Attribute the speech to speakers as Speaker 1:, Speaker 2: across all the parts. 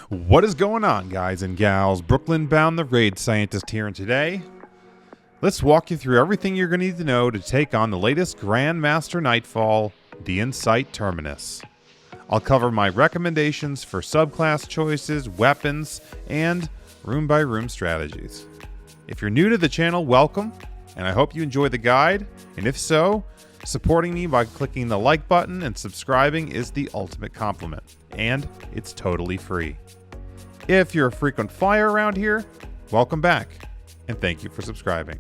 Speaker 1: What is going on, guys and gals? Brooklyn bound the raid scientist here, and today let's walk you through everything you're going to need to know to take on the latest Grandmaster Nightfall, the Insight Terminus. I'll cover my recommendations for subclass choices, weapons, and room-by-room strategies. If you're new to the channel, welcome, and I hope you enjoy the guide, and if so, supporting me by clicking the like button and subscribing is the ultimate compliment, and it's totally free. If you're a frequent flyer around here, welcome back, and thank you for subscribing.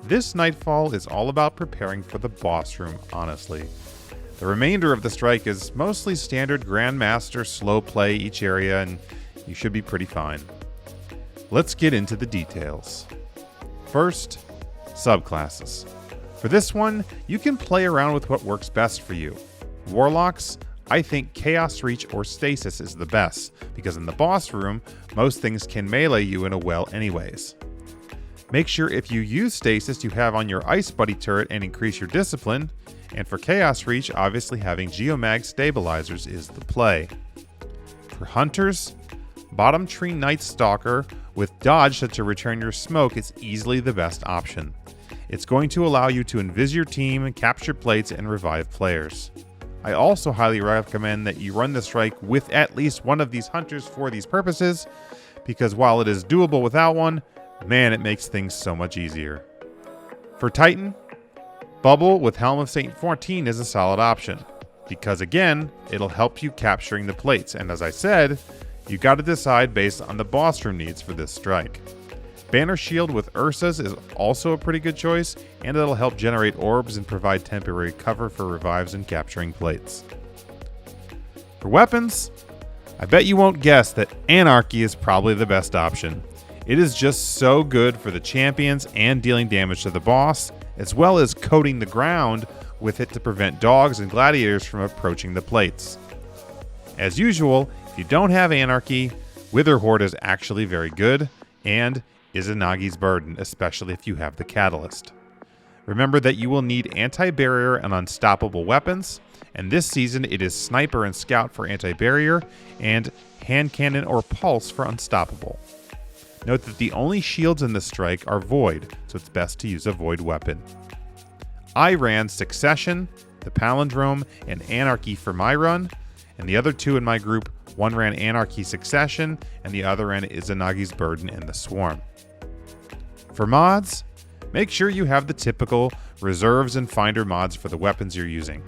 Speaker 1: This Nightfall is all about preparing for the boss room, honestly. The remainder of the strike is mostly standard Grandmaster slow play each area, and you should be pretty fine. Let's get into the details. First, subclasses. For this one, you can play around with what works best for you. Warlocks, I think Chaos Reach or Stasis is the best, because in the boss room, most things can melee you in a well anyways. Make sure if you use Stasis you have on your Ice Buddy turret and increase your discipline, and for Chaos Reach, obviously having Geomag stabilizers is the play. For Hunters, Bottom Tree Night Stalker with dodge set to return your smoke is easily the best option. It's going to allow you to invis your team, capture plates, and revive players. I also highly recommend that you run the strike with at least one of these hunters for these purposes, because while it is doable without one, man, it makes things so much easier. For Titan, Bubble with Helm of St. 14 is a solid option, because again, it'll help you capturing the plates, and as I said, you gotta decide based on the boss room needs for this strike. Banner Shield with Ursa's is also a pretty good choice, and it'll help generate orbs and provide temporary cover for revives and capturing plates. For weapons, I bet you won't guess that Anarchy is probably the best option. It is just so good for the champions and dealing damage to the boss, as well as coating the ground with it to prevent dogs and gladiators from approaching the plates. As usual, if you don't have Anarchy, Witherhoard is actually very good, and Izanagi's Burden, especially if you have the Catalyst. Remember that you will need anti-barrier and unstoppable weapons, and this season it is Sniper and Scout for anti-barrier, and Hand Cannon or Pulse for unstoppable. Note that the only shields in this strike are Void, so it's best to use a Void weapon. I ran Succession, the Palindrome, and Anarchy for my run, and the other two in my group, one ran Anarchy Succession, and the other ran Izanagi's Burden and the Swarm. For mods, make sure you have the typical reserves and finder mods for the weapons you're using.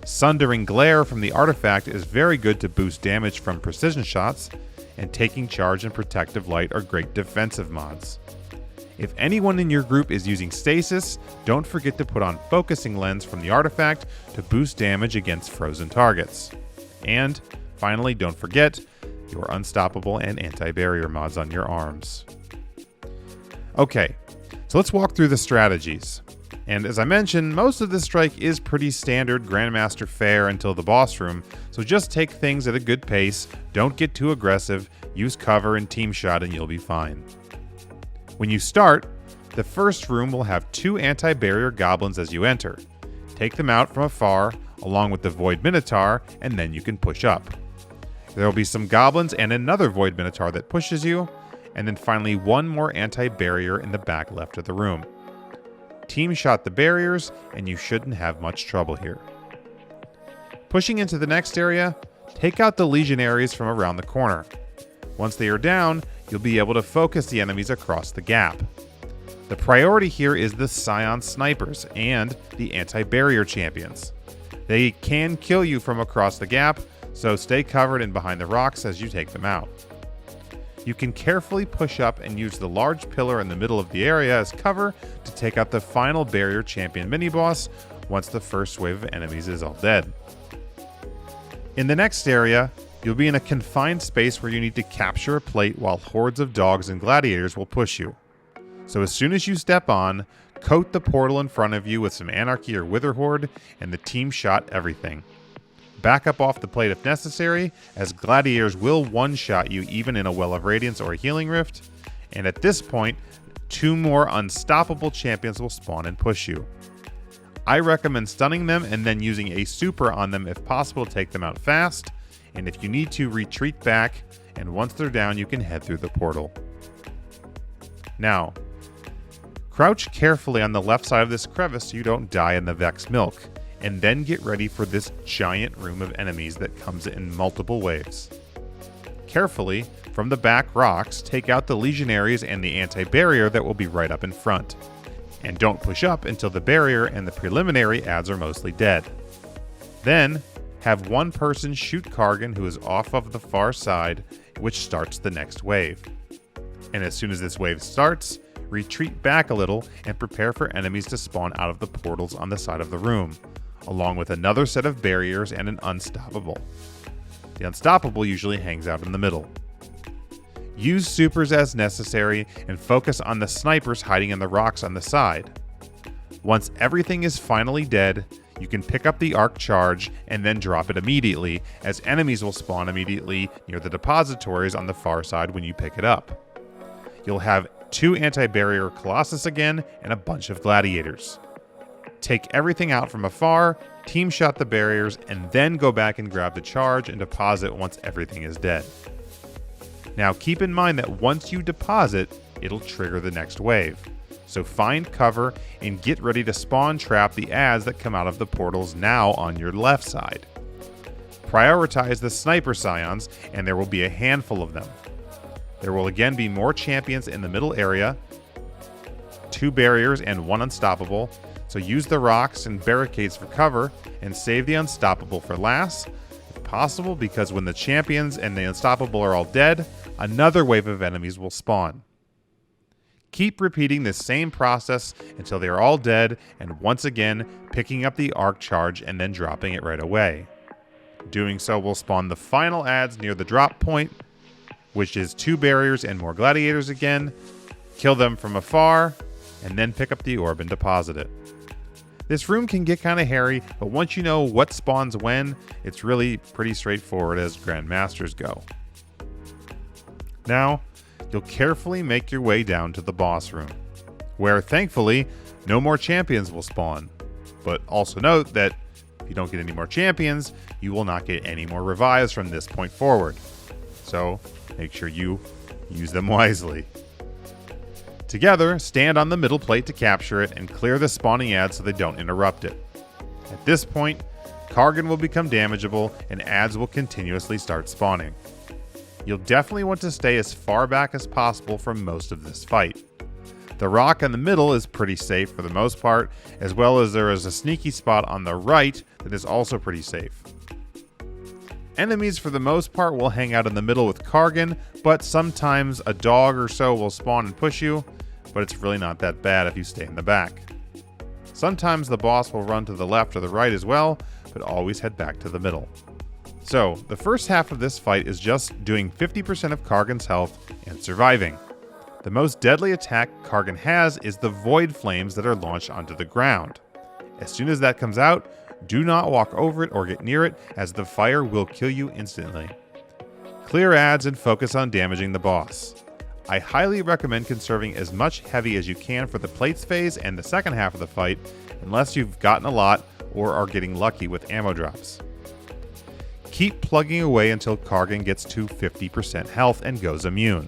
Speaker 1: Sundering Glare from the artifact is very good to boost damage from precision shots, and Taking Charge and Protective Light are great defensive mods. If anyone in your group is using Stasis, don't forget to put on Focusing Lens from the artifact to boost damage against frozen targets. And finally, don't forget your Unstoppable and Anti-Barrier mods on your arms. Okay, so let's walk through the strategies. And as I mentioned, most of this strike is pretty standard Grandmaster fare until the boss room, so just take things at a good pace, don't get too aggressive, use cover and team shot and you'll be fine. When you start, the first room will have 2 anti-barrier goblins as you enter. Take them out from afar, along with the Void Minotaur, and then you can push up. There will be some goblins and another Void Minotaur that pushes you, and then finally one more anti-barrier in the back left of the room. Team shot the barriers, and you shouldn't have much trouble here. Pushing into the next area, take out the legionaries from around the corner. Once they are down, you'll be able to focus the enemies across the gap. The priority here is the Scion Snipers and the anti-barrier champions. They can kill you from across the gap, so stay covered and behind the rocks as you take them out. You can carefully push up and use the large pillar in the middle of the area as cover to take out the final barrier champion mini-boss once the first wave of enemies is all dead. In the next area, you'll be in a confined space where you need to capture a plate while hordes of dogs and gladiators will push you. So as soon as you step on, coat the portal in front of you with some Anarchy or Witherhoard, and the team shot everything. Back up off the plate if necessary, as gladiators will one-shot you even in a Well of Radiance or a Healing Rift, and at this point, 2 more unstoppable champions will spawn and push you. I recommend stunning them and then using a super on them if possible to take them out fast, and if you need to, retreat back, and once they're down you can head through the portal. Now, crouch carefully on the left side of this crevice so you don't die in the Vex Milk, and then get ready for this giant room of enemies that comes in multiple waves. Carefully, from the back rocks, take out the legionaries and the anti-barrier that will be right up in front. And don't push up until the barrier and the preliminary adds are mostly dead. Then, have one person shoot Kargan who is off of the far side, which starts the next wave. And as soon as this wave starts, retreat back a little and prepare for enemies to spawn out of the portals on the side of the room, along with another set of barriers and an unstoppable. The unstoppable usually hangs out in the middle. Use supers as necessary and focus on the snipers hiding in the rocks on the side. Once everything is finally dead, you can pick up the arc charge and then drop it immediately, as enemies will spawn immediately near the depositories on the far side when you pick it up. You'll have 2 anti-barrier Colossus again and a bunch of gladiators. Take everything out from afar, team shot the barriers, and then go back and grab the charge and deposit once everything is dead. Now keep in mind that once you deposit, it'll trigger the next wave. So find cover and get ready to spawn trap the adds that come out of the portals now on your left side. Prioritize the sniper scions, and there will be a handful of them. There will again be more champions in the middle area, 2 barriers and 1 unstoppable, so use the rocks and barricades for cover and save the unstoppable for last, if possible, because when the champions and the unstoppable are all dead, another wave of enemies will spawn. Keep repeating this same process until they are all dead, and once again picking up the arc charge and then dropping it right away. Doing so will spawn the final adds near the drop point, which is 2 barriers and more gladiators again. Kill them from afar, and then pick up the orb and deposit it. This room can get kind of hairy, but once you know what spawns when, it's really pretty straightforward as Grandmasters go. Now, you'll carefully make your way down to the boss room, where thankfully, no more champions will spawn. But also note that if you don't get any more champions, you will not get any more revives from this point forward. So, make sure you use them wisely. Together, stand on the middle plate to capture it and clear the spawning adds so they don't interrupt it. At this point, Kargan will become damageable and adds will continuously start spawning. You'll definitely want to stay as far back as possible from most of this fight. The rock in the middle is pretty safe for the most part, as well as there is a sneaky spot on the right that is also pretty safe. Enemies for the most part will hang out in the middle with Kargan, but sometimes a dog or so will spawn and push you, but it's really not that bad if you stay in the back. Sometimes the boss will run to the left or the right as well, but always head back to the middle. So, the first half of this fight is just doing 50% of Kargan's health and surviving. The most deadly attack Kargan has is the Void Flames that are launched onto the ground. As soon as that comes out, do not walk over it or get near it, as the fire will kill you instantly. Clear adds and focus on damaging the boss. I highly recommend conserving as much heavy as you can for the plates phase and the second half of the fight, unless you've gotten a lot or are getting lucky with ammo drops. Keep plugging away until Kargan gets to 50% health and goes immune.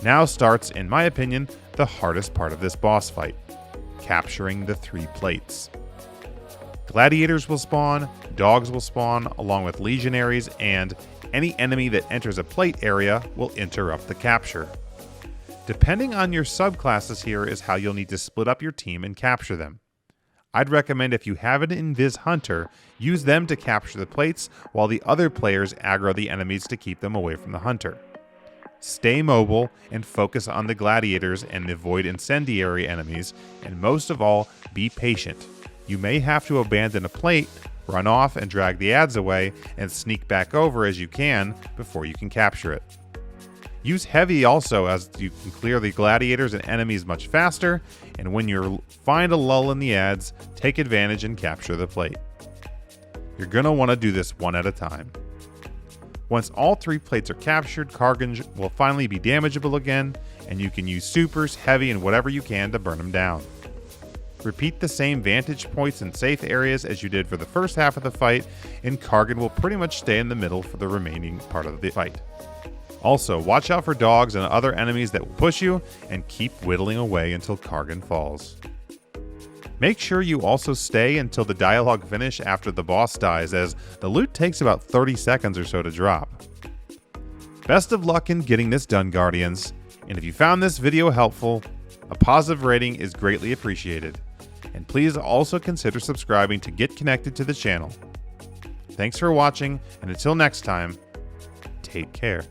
Speaker 1: Now starts, in my opinion, the hardest part of this boss fight: capturing the 3 plates. Gladiators will spawn, dogs will spawn, along with legionaries, and any enemy that enters a plate area will interrupt the capture. Depending on your subclasses here is how you'll need to split up your team and capture them. I'd recommend if you have an Invis Hunter, use them to capture the plates while the other players aggro the enemies to keep them away from the Hunter. Stay mobile and focus on the gladiators and avoid incendiary enemies, and most of all, be patient. You may have to abandon a plate, run off and drag the adds away, and sneak back over as you can before you can capture it. Use heavy also, as you can clear the gladiators and enemies much faster, and when you find a lull in the adds, take advantage and capture the plate. You're going to want to do this one at a time. Once all 3 plates are captured, Kargan will finally be damageable again, and you can use supers, heavy, and whatever you can to burn them down. Repeat the same vantage points and safe areas as you did for the first half of the fight, and Kargan will pretty much stay in the middle for the remaining part of the fight. Also, watch out for dogs and other enemies that will push you, and keep whittling away until Kargan falls. Make sure you also stay until the dialogue finish after the boss dies, as the loot takes about 30 seconds or so to drop. Best of luck in getting this done, Guardians, and if you found this video helpful, a positive rating is greatly appreciated. And please also consider subscribing to get connected to the channel. Thanks for watching, and until next time, take care.